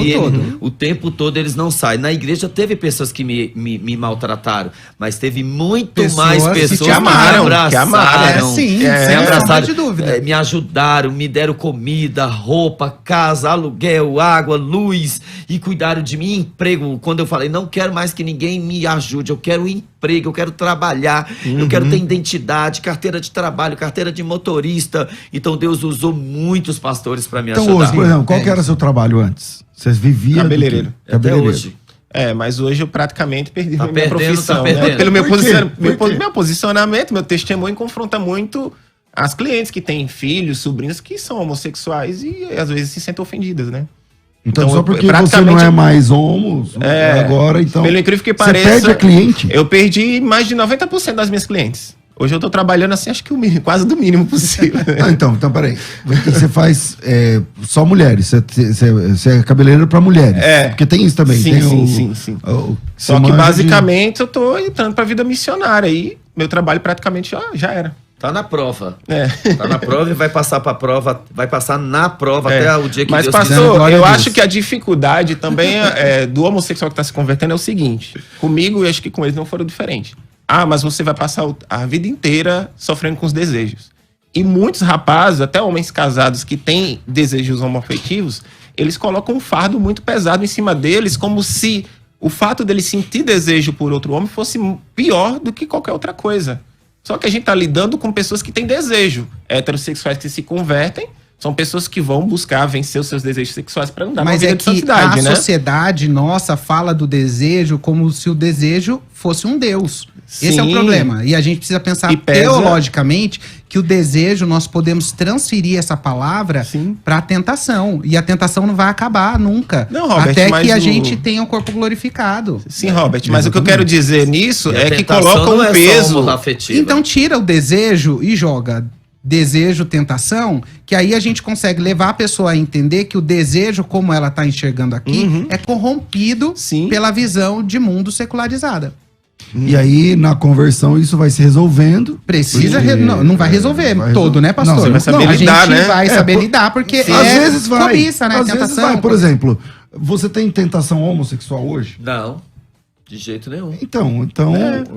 o tempo todo eles não saem. Na igreja teve pessoas que me maltrataram, mas teve muito mais pessoas que me abraçaram. Sem abraçaram, de dúvida. Me ajudaram, me deram comida, roupa, casa, aluguel, água, luz e cuidaram de mim. Emprego, quando eu falei, não quero mais que ninguém me ajude, eu quero emprego, eu quero trabalhar, eu quero ter identidade, carteira de trabalho, carteira de motorista. Então Deus usou muitos pastores para me ajudar. Então hoje, por exemplo, qual que era seu trabalho antes? Vocês viviam... Cabeleireiro. Até hoje. Mas hoje eu praticamente perdi minha profissão. Né? Pelo meu posicionamento, meu testemunho confronta muito as clientes que têm filhos, sobrinhos que são homossexuais e às vezes se sentem ofendidas, né? Então só porque você não é mais homo, agora, então... Pelo incrível que pareça... Você perde a cliente? Eu perdi mais de 90% das minhas clientes. Hoje eu tô trabalhando assim, acho que o mínimo, quase do mínimo possível. Então peraí. Você faz só mulheres, você é cabeleireiro para mulheres. Porque tem isso também. Sim. Só que basicamente eu tô entrando pra vida missionária e meu trabalho praticamente já era. Tá na prova. É. Tá na prova e vai passar pra prova, vai passar na prova até o dia que Mas, Deus pastor, eu acho que a dificuldade também do homossexual que está se convertendo é o seguinte. Comigo, eu acho que com eles não foram diferentes. Mas você vai passar a vida inteira sofrendo com os desejos. E muitos rapazes, até homens casados que têm desejos homoafetivos, eles colocam um fardo muito pesado em cima deles, como se o fato deles sentir desejo por outro homem fosse pior do que qualquer outra coisa. Só que a gente está lidando com pessoas que têm desejo. Heterossexuais que se convertem são pessoas que vão buscar vencer os seus desejos sexuais para andar na vida de santidade, né? Mas a sociedade nossa fala do desejo como se o desejo fosse um Deus. Sim. Esse é o problema. E a gente precisa pensar teologicamente que o desejo, nós podemos transferir essa palavra para a tentação. E a tentação não vai acabar nunca. Não, Robert, até que a gente tenha o corpo glorificado. Sim, Robert, mas o que eu quero dizer nisso é que coloca um peso. Então tira o desejo e joga desejo, tentação, que aí a gente consegue levar a pessoa a entender que o desejo, como ela está enxergando aqui, é corrompido pela visão de mundo secularizada. E aí, na conversão, isso vai se resolvendo. Precisa, não vai resolver todo, né, pastor? Não, você vai saber lidar, a gente vai saber lidar, porque às vezes vai, cobiça, né? Às tentação. vezes vai. Por exemplo, você tem tentação homossexual hoje? Não, de jeito nenhum. Então...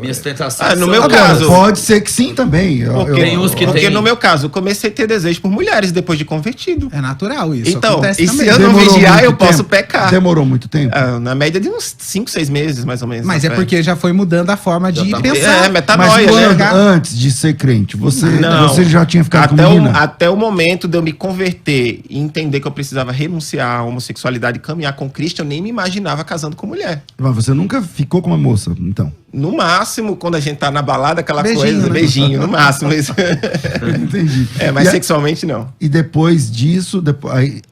Minhas tentações no meu caso... Pode ser que sim também. Porque no meu caso, eu comecei a ter desejo por mulheres depois de convertido. É natural isso. Então, e se eu não vigiar, eu posso pecar. Demorou muito tempo? Na média de uns 5, 6 meses, mais ou menos. Mas é porque já foi mudando a forma de pensar. Metanoia, né? Antes de ser crente, você já tinha ficado até com menina? Até o momento de eu me converter e entender que eu precisava renunciar à homossexualidade e caminhar com Cristo, eu nem me imaginava casando com mulher. Mas você nunca ficou com uma moça, então? No máximo, quando a gente tá na balada, aquela beijinho, coisa, né? beijinho, no máximo. Entendi. Mas sexualmente não. E depois disso,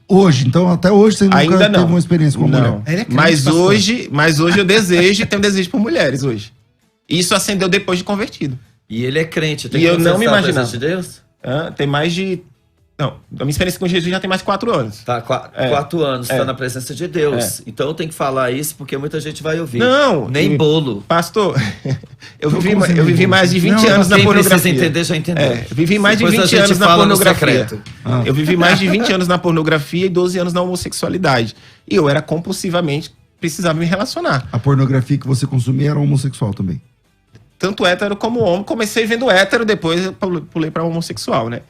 hoje, então até hoje você nunca ainda não teve uma experiência com mulher? Ele é crente, mas hoje eu desejo e tenho desejo por mulheres hoje. Isso acendeu depois de convertido. E ele é crente. Tem E que eu não me confessar a imaginava. presença de Deus? Tem mais de... Não, a minha experiência com Jesus já tem mais de 4 anos. Tá, 4 anos, tá na presença de Deus. Então eu tenho que falar isso porque muita gente vai ouvir. Não. Nem bolo. Pastor, eu vivi mais de 20 anos na pornografia. Quem precisa entender, já entendeu. Vivi mais de 20 anos na pornografia. Eu vivi mais de 20 anos na pornografia e 12 anos na homossexualidade. E eu era compulsivamente, precisava me relacionar. A pornografia que você consumia era homossexual também? Tanto hétero como homem. Comecei vendo hétero, depois eu pulei para homossexual, né?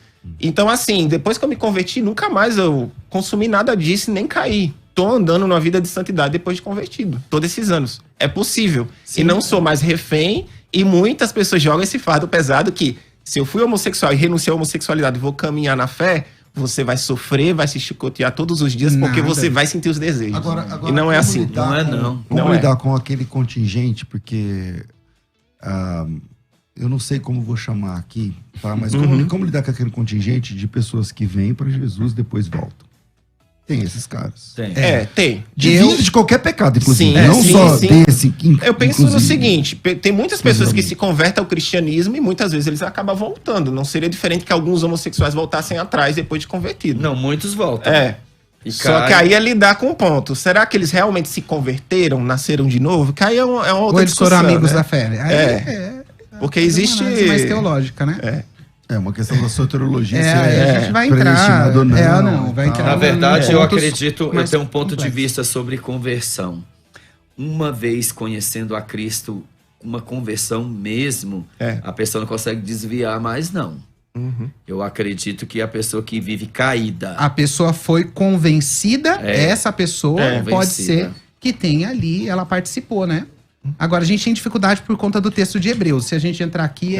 Então, assim, depois que eu me converti, nunca mais eu consumi nada disso e nem caí. Tô andando numa vida de santidade depois de convertido. Todos esses anos. É possível. E não sou mais refém. E muitas pessoas jogam esse fardo pesado que, se eu fui homossexual e renunciei à homossexualidade e vou caminhar na fé, você vai sofrer, vai se chicotear todos os dias, porque você vai sentir os desejos. Agora, e não é assim. Como lidar com aquele contingente, porque... eu não sei como vou chamar aqui, tá? Mas como lidar com aquele contingente de pessoas que vêm para Jesus e depois voltam? Tem esses caras. Tem. Tem. De qualquer pecado, inclusive. Sim. Desse. Eu penso no seguinte, tem muitas pessoas que se convertem ao cristianismo e muitas vezes eles acabam voltando. Não seria diferente que alguns homossexuais voltassem atrás depois de convertido. Não, muitos voltam. Só que aí é lidar com o ponto. Será que eles realmente se converteram, nasceram de novo? Que aí é uma outra Ou eles discussão, foram amigos né? da fé. Porque existe... uma mais teológica, né? É uma questão da soteriologia. A gente vai entrar. Vai entrar. Na verdade, eu pontos acredito, eu mais tenho um ponto de complexos. vista sobre conversão. Uma vez conhecendo a Cristo, uma conversão mesmo, a pessoa não consegue desviar mais, não. Eu acredito que a pessoa que vive caída... A pessoa foi convencida, essa pessoa pode ser que tenha ali, ela participou, né? Agora, a gente tem dificuldade por conta do texto de Hebreus. Se a gente entrar aqui,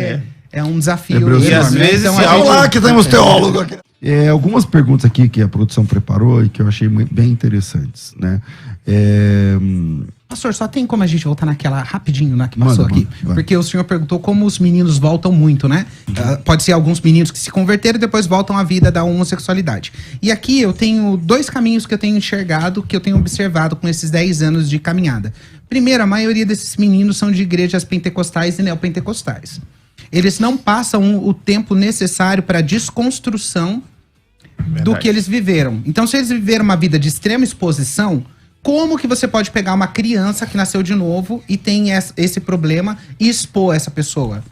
é um desafio. Hebreus, e às vezes... Então, Vamos lá que temos teólogo aqui. Algumas perguntas aqui que a produção preparou e que eu achei bem interessantes, né? Pastor, só tem como a gente voltar naquela rapidinho, né, que passou aqui? Vai. Porque o senhor perguntou como os meninos voltam muito, né? Pode ser alguns meninos que se converteram e depois voltam à vida da homossexualidade. E aqui eu tenho 2 caminhos que eu tenho enxergado, que eu tenho observado com esses 10 anos de caminhada. Primeiro, a maioria desses meninos são de igrejas pentecostais e neopentecostais. Eles não passam o tempo necessário para a desconstrução do que eles viveram. Então, se eles viveram uma vida de extrema exposição, como que você pode pegar uma criança que nasceu de novo e tem esse problema e expor essa pessoa?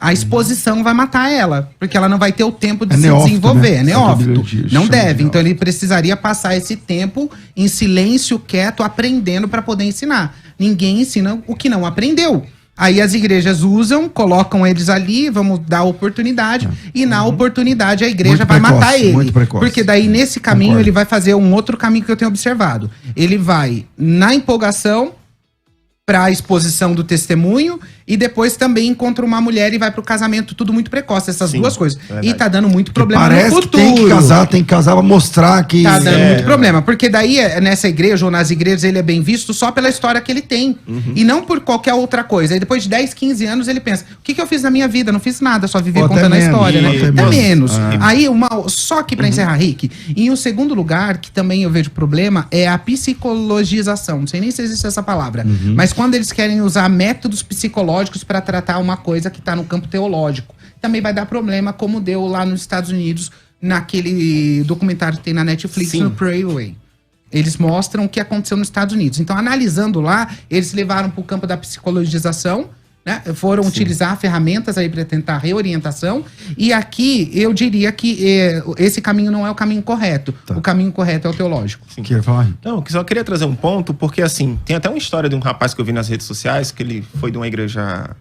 a exposição vai matar ela, porque ela não vai ter o tempo de É se neófito, desenvolver. né? É neófito. Não Chama deve. de Então ele precisaria passar esse tempo em silêncio, quieto, aprendendo para poder ensinar. Ninguém ensina o que não aprendeu. Aí as igrejas usam, colocam eles ali, vamos dar oportunidade, e na oportunidade a igreja Muito vai precoce, matar ele. muito precoce. Porque daí nesse caminho Concordo. ele vai fazer um outro caminho que eu tenho observado. Ele vai na empolgação para a exposição do testemunho e depois também encontra uma mulher e vai pro casamento, tudo muito precoce, essas Sim, duas coisas. verdade. E tá dando muito problema Parece no que futuro. tem que casar pra mostrar que... Tá dando muito problema, porque daí nessa igreja ou nas igrejas ele é bem visto só pela história que ele tem e não por qualquer outra coisa. Aí depois de 10, 15 anos ele pensa, o que eu fiz na minha vida? Não fiz nada, só vivi Ou até contando a menos, história, né? ou até Até menos. menos. Aí só aqui pra encerrar, Rick, em um segundo lugar, que também eu vejo problema, é a psicologização. Não sei nem se existe essa palavra, mas quando eles querem usar métodos psicológicos para tratar uma coisa que tá no campo teológico, também vai dar problema, como deu lá nos Estados Unidos, naquele documentário que tem na Netflix, Sim. no Pray Away. Eles mostram o que aconteceu nos Estados Unidos. Então, analisando lá, eles levaram para o campo da psicologização, né? Foram utilizar ferramentas aí para tentar reorientação. E aqui, eu diria que esse caminho não é o caminho correto. Tá. O caminho correto é o teológico. Quer falar? Não, que só queria trazer um ponto, porque assim, tem até uma história de um rapaz que eu vi nas redes sociais, que ele foi de uma igreja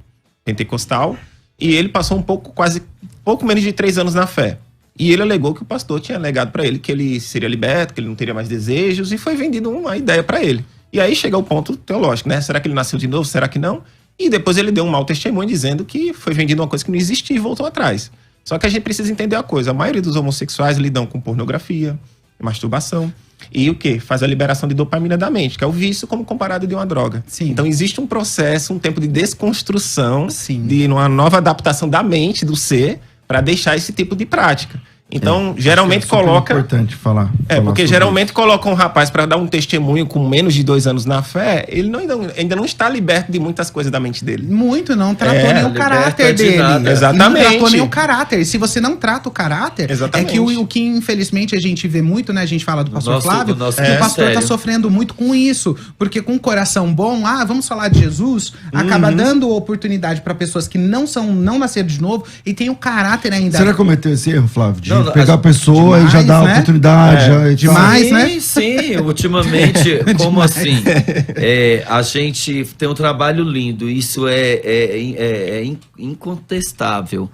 pentecostal, e ele passou pouco menos de 3 anos na fé. E ele alegou que o pastor tinha alegado para ele que ele seria liberto, que ele não teria mais desejos, e foi vendido uma ideia para ele. E aí chega o ponto teológico, né? Será que ele nasceu de novo? Será que não? E depois ele deu um mau testemunho dizendo que foi vendido uma coisa que não existia e voltou atrás. Só que a gente precisa entender a coisa. A maioria dos homossexuais lidam com pornografia, masturbação. E o quê? Faz a liberação de dopamina da mente, que é o vício como comparado de uma droga. Sim. Então existe um processo, um tempo de desconstrução, Sim. de uma nova adaptação da mente, do ser, para deixar esse tipo de prática. Então, geralmente coloca... É importante falar. porque geralmente coloca um rapaz para dar um testemunho com menos de 2 anos na fé, ele ainda não está liberto de muitas coisas da mente dele. Muito, não tratou nem o caráter de dele. nada. Exatamente. Não tratou nem o caráter. E se você não trata o caráter, Exatamente. é que o que infelizmente a gente vê muito, né? A gente fala do pastor nosso- Flávio, do nosso que o pastor tá ministério. sofrendo muito com isso. Porque com um coração bom, vamos falar de Jesus, acaba dando oportunidade para pessoas que não nasceram de novo e tem o caráter ainda. Você já cometeu esse erro, Flávio? De Não, pegar a pessoa e já demais, dar né? oportunidade. Já, demais. Sim, né? sim, ultimamente, como assim? A gente tem um trabalho lindo, isso é incontestável.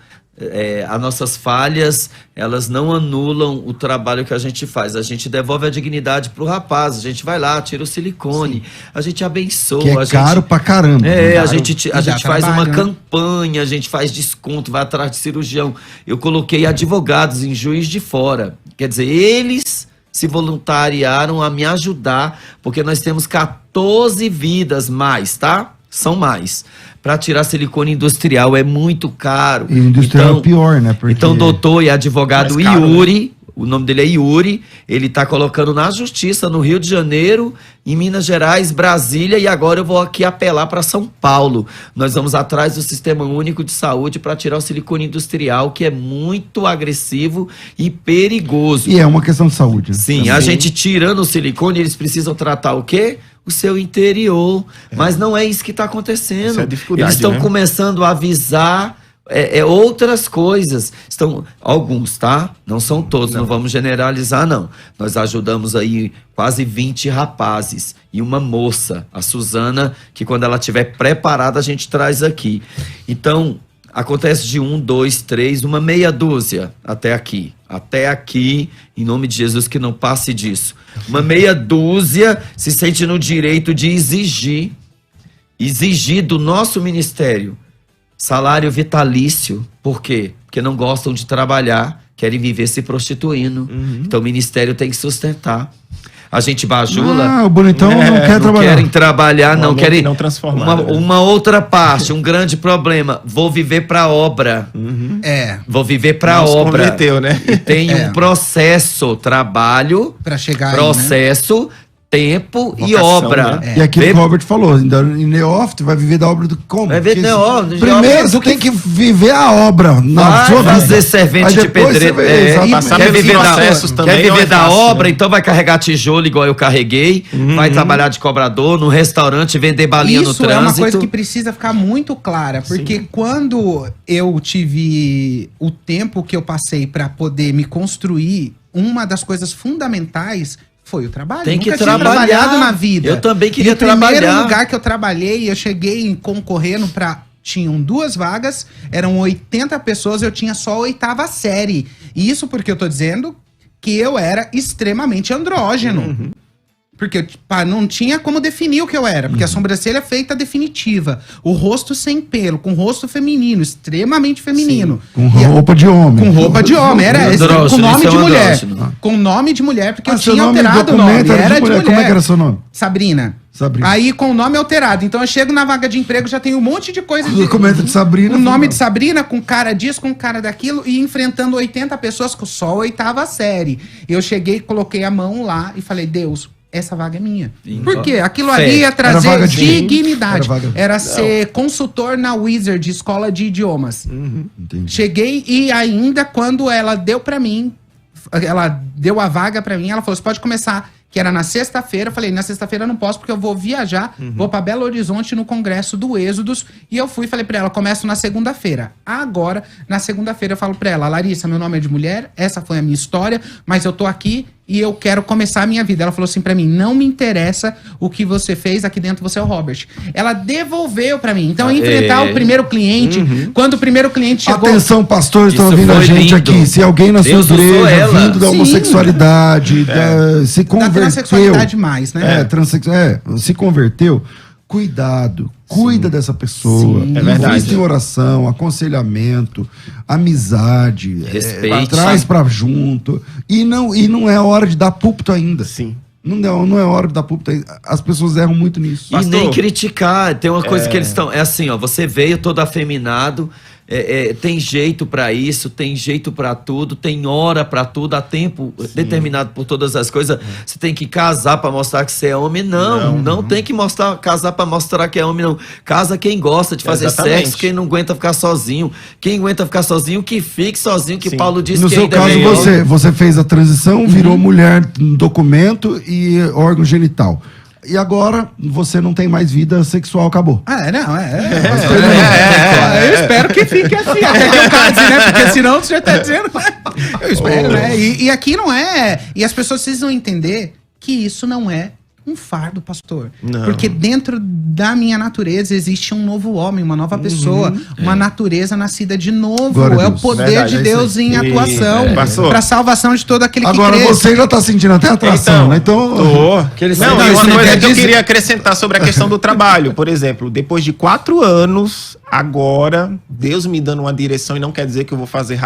As nossas falhas, elas não anulam o trabalho que a gente faz. A gente devolve a dignidade pro rapaz, a gente vai lá, tira o silicone, a gente abençoa. Que é a gente, caro pra caramba. a gente E dá faz trabalho, uma né? campanha, a gente faz desconto, vai atrás de cirurgião. Eu coloquei advogados em Juiz de Fora. Quer dizer, eles se voluntariaram a me ajudar, porque nós temos 14 vidas mais, tá? São mais. Para tirar silicone industrial é muito caro. E industrial é pior, né? Porque... Então, doutor e advogado Mais caro, Yuri, o nome dele é Yuri, ele tá colocando na justiça no Rio de Janeiro, em Minas Gerais, Brasília, e agora eu vou aqui apelar para São Paulo. Nós vamos atrás do Sistema Único de Saúde para tirar o silicone industrial, que é muito agressivo e perigoso. E é uma questão de saúde. Né? Sim, a gente tirando o silicone, eles precisam tratar o quê? O seu interior. Mas não é isso que está acontecendo. Essa é a dificuldade, Eles estão né? começando a avisar outras coisas. Alguns, tá? Não são todos, não vamos generalizar, não. Nós ajudamos aí quase 20 rapazes e uma moça, a Suzana, que quando ela estiver preparada, a gente traz aqui. Então, acontece de 1, 2, 3, uma meia dúzia até aqui. Até aqui, em nome de Jesus, que não passe disso. Uma meia dúzia se sente no direito de exigir do nosso ministério salário vitalício. Por quê? Porque não gostam de trabalhar, querem viver se prostituindo. Então o ministério tem que sustentar. A gente bajula. O bonitão não quer não trabalhar. querem trabalhar, não homem querem. não transformado, né? Uma outra parte, um grande problema. Vou viver pra obra. Vou viver pra Não se obra. converteu, né? E tem um processo, trabalho, Pra chegar processo, tempo e Vocação, obra. né? E aquilo que o Robert falou, em neófito vai viver da obra do como? Vai viver neófito. Primeiro você tem que viver a obra na sua vida. Fazer servente de pedreiro. Quer viver da obra, então vai carregar tijolo igual eu carreguei, vai trabalhar de cobrador no restaurante, vender balinha no trânsito. Isso é uma coisa que precisa ficar muito clara, porque quando eu tive o tempo que eu passei para poder me construir, uma das coisas fundamentais foi o trabalho. Tem que Nunca tinha trabalhado na vida. Eu também queria trabalhar. trabalhar. O primeiro lugar que eu trabalhei, eu cheguei concorrendo para... Tinham 2 vagas, eram 80 pessoas, eu tinha só a 8ª série. E isso porque eu tô dizendo que eu era extremamente andrógeno. Porque não tinha como definir o que eu era. Porque a sobrancelha é feita definitiva. O rosto sem pelo, com rosto feminino, extremamente feminino. Com roupa de homem. Com roupa de homem. Era Andrógeno, com nome isso é de um mulher. andrógeno. Com nome de mulher, porque eu seu tinha nome alterado o documento nome. era Era de mulher. Como é que era seu nome? Sabrina. Sabrina. Aí com o nome alterado. Então eu chego na vaga de emprego, já tem um monte de coisa. O documento de Sabrina. O nome de Sabrina, com cara disso, com cara daquilo, e enfrentando 80 pessoas com só a 8ª série. Eu cheguei, coloquei a mão lá e falei, Deus, essa vaga é minha. Por quê? Aquilo ali ia trazer dignidade. Era ser consultor na Wizard, escola de idiomas. Cheguei e ainda quando ela deu pra mim, ela deu a vaga pra mim, ela falou, você pode começar, que era na sexta-feira. Eu falei, na sexta-feira eu não posso porque eu vou viajar, vou pra Belo Horizonte no congresso do Êxodos. E eu fui e falei pra ela, começo na segunda-feira. Agora, na segunda-feira eu falo pra ela, Larissa, meu nome é de mulher, essa foi a minha história, mas eu tô aqui e eu quero começar a minha vida. Ela falou assim pra mim, não me interessa o que você fez aqui dentro, você é o Robert. Ela devolveu pra mim. Então, enfrentar o primeiro cliente, quando o primeiro cliente chegou... Atenção, pastores, estão ouvindo a gente lindo. aqui. Se alguém na sua igreja, vindo da homossexualidade, se converteu... Da transexualidade mais, né? Se converteu, cuidado. Cuida dessa pessoa. É verdade. Invista em oração, aconselhamento, amizade. Respeite. Traz pra junto. E não é hora de dar púlpito ainda. Sim. Não é hora de dar púlpito ainda. As pessoas erram muito nisso. E nem criticar. Tem uma coisa que eles estão... É assim, ó. Você veio todo afeminado. Tem jeito pra isso, tem jeito pra tudo, tem hora pra tudo, há tempo determinado por todas as coisas. Você tem que casar pra mostrar que você é homem. Não tem que casar pra mostrar que é homem, não. Casa quem gosta de fazer sexo, quem não aguenta ficar sozinho. Quem aguenta ficar sozinho, que fique sozinho, que Paulo disse no que seu caso, você fez a transição, virou mulher no documento e órgão genital. E agora você não tem mais vida sexual, acabou. Eu espero que fique assim, até que eu case, né? Porque senão você já tá dizendo. Eu espero, né? E aqui não é. E as pessoas precisam entender que isso não é um fardo, pastor. Não. Porque dentro da minha natureza existe um novo homem, uma nova pessoa, uma natureza nascida de novo. Glória a É o Deus. poder de Deus em atuação para salvação de todo aquele que crê. Agora você já tá sentindo até atração, né? Então... Uma coisa que eu queria acrescentar sobre a questão do trabalho. Por exemplo, depois de 4 anos, agora, Deus me dando uma direção, e não quer dizer que eu vou fazer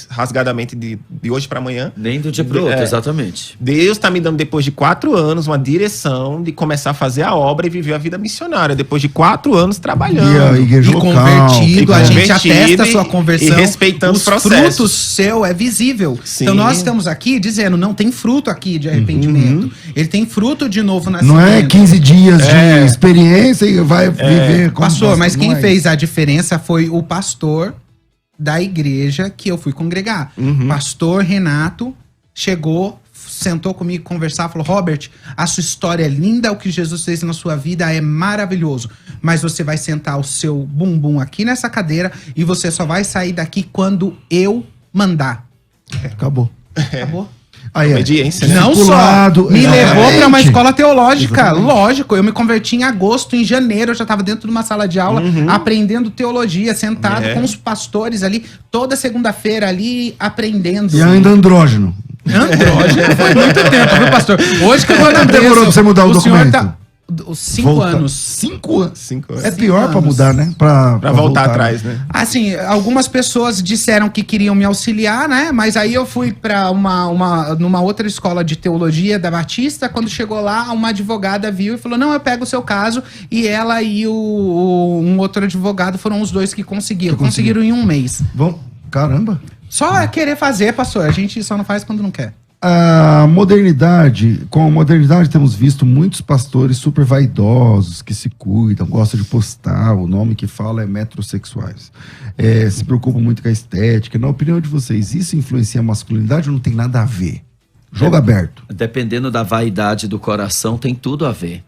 rasgadamente de hoje para amanhã. Nem do dia pro outro, exatamente. Deus tá me dando, depois de 4 anos, uma direção de começar a fazer a obra e viver a vida missionária. Depois de 4 anos trabalhando. E a igreja convertido, a gente atesta a sua conversão. E respeitando os processos. O fruto seu é visível. Sim. Então nós estamos aqui dizendo, não tem fruto aqui de arrependimento. Ele tem fruto de novo nascimento. Não é 15 dias de experiência e vai viver como... Pastor, mas quem fez a diferença foi o pastor da igreja que eu fui congregar. Pastor Renato chegou, sentou comigo, conversar, falou, Robert, a sua história é linda, o que Jesus fez na sua vida é maravilhoso, mas você vai sentar o seu bumbum aqui nessa cadeira e você só vai sair daqui quando eu mandar. Acabou. Aí, obediência, né? Não só me levou para uma escola teológica. Lógico, eu me converti em agosto, em janeiro eu já estava dentro de uma sala de aula aprendendo teologia, sentado com os pastores ali, toda segunda-feira ali aprendendo. E ainda andrógeno. Andrógeno foi muito tempo, viu, pastor? Hoje que eu vou na demorou pra você mudar o documento? Tá, 5 anos. 5 anos? 5 anos. É pior pra mudar, né? Pra voltar atrás, né? Assim, algumas pessoas disseram que queriam me auxiliar, né? Mas aí eu fui pra numa outra escola de teologia da Batista. Quando chegou lá, uma advogada viu e falou, não, eu pego o seu caso. E ela e um outro advogado foram os dois que conseguiram. Conseguiram em 1 mês. Bom, caramba. Só é querer fazer, pastor. A gente só não faz quando não quer. A modernidade, com a modernidade temos visto muitos pastores super vaidosos, que se cuidam, gostam de postar, o nome que fala é metrosexuais. Se preocupam muito com a estética. Na opinião de vocês, isso influencia a masculinidade ou não tem nada a ver? Jogo aberto. Dependendo da vaidade do coração, tem tudo a ver.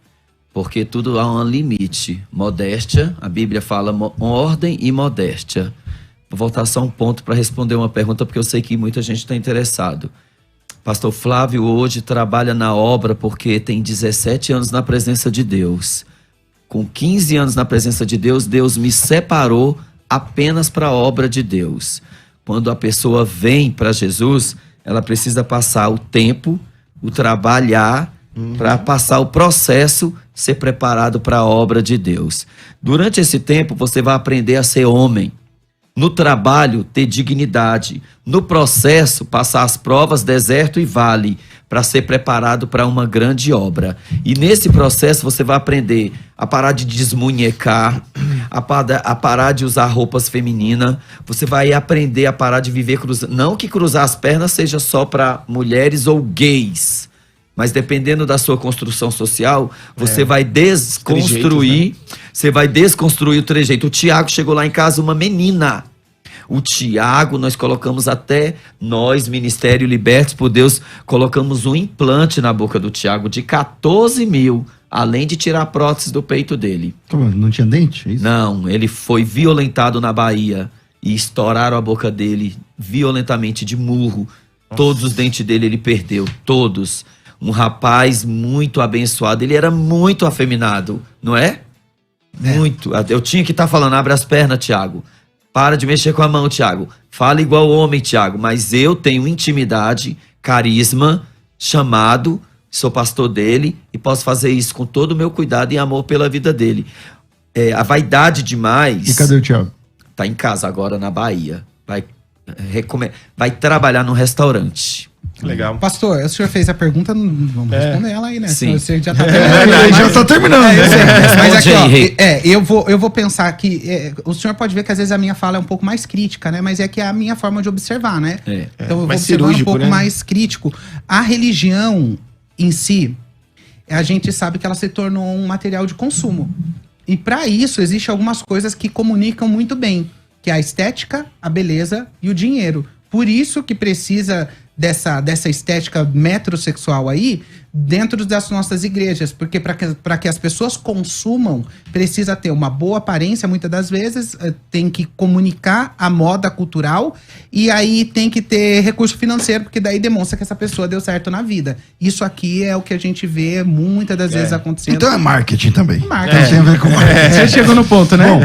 Porque tudo há um limite. Modéstia, a Bíblia fala ordem e modéstia. Vou voltar só um ponto para responder uma pergunta, porque eu sei que muita gente está interessado. Pastor Flávio hoje trabalha na obra porque tem 17 anos na presença de Deus. Com 15 anos na presença de Deus, Deus me separou apenas para a obra de Deus. Quando a pessoa vem para Jesus, ela precisa passar o tempo, o trabalhar, para passar o processo, ser preparado para a obra de Deus. Durante esse tempo, você vai aprender a ser homem. No trabalho, ter dignidade. No processo, passar as provas, deserto e vale, para ser preparado para uma grande obra. E nesse processo, você vai aprender a parar de desmunhecar, a parar de usar roupas femininas. Você vai aprender a parar de viver cruzando. Não que cruzar as pernas seja só para mulheres ou gays, mas dependendo da sua construção social, você vai desconstruir, você vai desconstruir o trejeito. O Tiago chegou lá em casa uma menina. O Tiago, nós colocamos até, nós, Ministério Libertos por Deus, colocamos um implante na boca do Tiago de 14 mil, além de tirar a prótese do peito dele. Como? Não tinha dente? É isso? Não, ele foi violentado na Bahia e estouraram a boca dele violentamente de murro. Todos os dentes dele ele perdeu, todos. Um rapaz muito abençoado. Ele era muito afeminado, não é? Muito. Eu tinha que estar falando, abre as pernas, Tiago. Para de mexer com a mão, Tiago. Fala igual homem, Tiago. Mas eu tenho intimidade, carisma, chamado, sou pastor dele e posso fazer isso com todo o meu cuidado e amor pela vida dele. A vaidade demais... E cadê o Tiago? Tá em casa agora, na Bahia. Vai trabalhar num restaurante. Legal. Pastor, o senhor fez a pergunta, vamos responder ela aí, né? Sim. Você já tá já tá terminando. Mas aqui, ó, eu vou pensar que o senhor pode ver que às vezes a minha fala é um pouco mais crítica, né? Mas é que é a minha forma de observar, né? Então eu vou observar um pouco mais crítico. A religião em si, a gente sabe que ela se tornou um material de consumo. E para isso, existem algumas coisas que comunicam muito bem, que é a estética, a beleza e o dinheiro. Por isso que precisa dessa estética metrosexual aí dentro das nossas igrejas, porque para que as pessoas consumam, precisa ter uma boa aparência, muitas das vezes, tem que comunicar a moda cultural e aí tem que ter recurso financeiro, porque daí demonstra que essa pessoa deu certo na vida. Isso aqui é o que a gente vê muitas das vezes acontecendo. Então é marketing também. Marketing. Tem a ver com marketing. Você chegou no ponto, né? Bom,